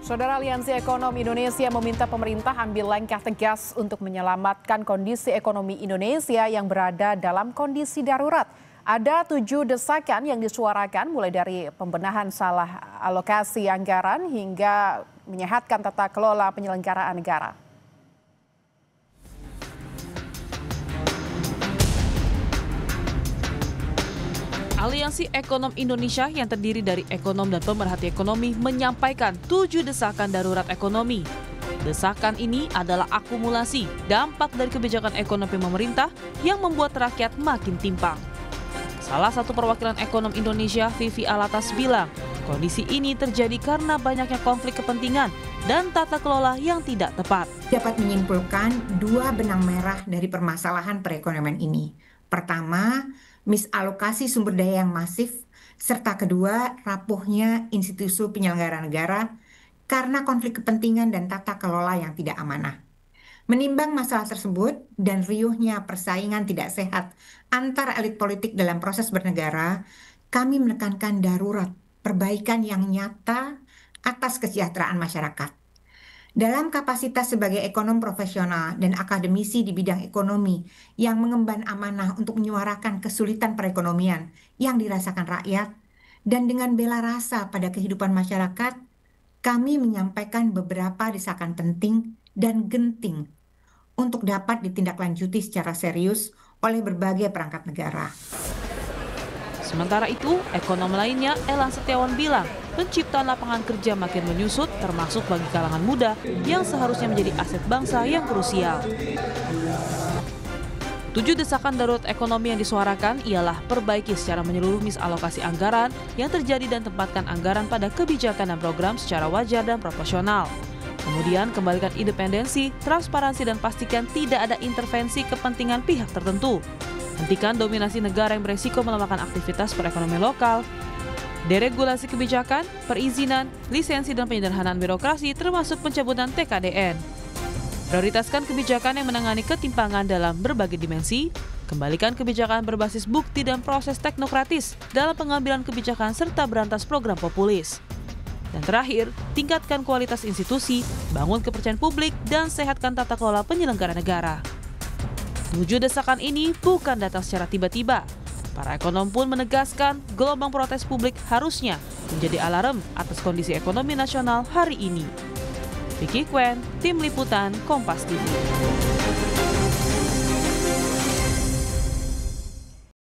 Saudara, Aliansi Ekonomi Indonesia meminta pemerintah ambil langkah tegas untuk menyelamatkan kondisi ekonomi Indonesia yang berada dalam kondisi darurat. Ada 7 desakan yang disuarakan mulai dari pembenahan salah alokasi anggaran hingga menyehatkan tata kelola penyelenggaraan negara. Aliansi Ekonom Indonesia yang terdiri dari ekonom dan pemerhati ekonomi menyampaikan 7 desakan darurat ekonomi. Desakan ini adalah akumulasi dampak dari kebijakan ekonomi pemerintah yang membuat rakyat makin timpang. Salah satu perwakilan ekonom Indonesia, Vivi Alatas, bilang kondisi ini terjadi karena banyaknya konflik kepentingan dan tata kelola yang tidak tepat. Dapat menyimpulkan 2 benang merah dari permasalahan perekonomian ini. Pertama, misalokasi sumber daya yang masif, serta kedua, rapuhnya institusi penyelenggara negara karena konflik kepentingan dan tata kelola yang tidak amanah. Menimbang masalah tersebut dan riuhnya persaingan tidak sehat antar elit politik dalam proses bernegara, kami menekankan darurat perbaikan yang nyata atas kesejahteraan masyarakat. Dalam kapasitas sebagai ekonom profesional dan akademisi di bidang ekonomi yang mengemban amanah untuk menyuarakan kesulitan perekonomian yang dirasakan rakyat, dan dengan bela rasa pada kehidupan masyarakat, kami menyampaikan beberapa desakan penting dan genting untuk dapat ditindaklanjuti secara serius oleh berbagai perangkat negara. Sementara itu, ekonom lainnya, Elang Setiawan, bilang penciptaan lapangan kerja makin menyusut termasuk bagi kalangan muda yang seharusnya menjadi aset bangsa yang krusial. 7 desakan darurat ekonomi yang disuarakan ialah perbaiki secara menyeluruh misalokasi anggaran yang terjadi dan tempatkan anggaran pada kebijakan dan program secara wajar dan proporsional. Kemudian kembalikan independensi, transparansi dan pastikan tidak ada intervensi kepentingan pihak tertentu. Hentikan dominasi negara yang beresiko melemahkan aktivitas perekonomian lokal. Deregulasi kebijakan, perizinan, lisensi dan penyederhanaan birokrasi termasuk pencabutan TKDN. Prioritaskan kebijakan yang menangani ketimpangan dalam berbagai dimensi. Kembalikan kebijakan berbasis bukti dan proses teknokratis dalam pengambilan kebijakan serta berantas program populis. Dan terakhir, tingkatkan kualitas institusi, bangun kepercayaan publik, dan sehatkan tata kelola penyelenggara negara. 7 desakan ini bukan datang secara tiba-tiba. Para ekonom pun menegaskan gelombang protes publik harusnya menjadi alarm atas kondisi ekonomi nasional hari ini. Vicky Kwen, Tim Liputan, Kompas TV.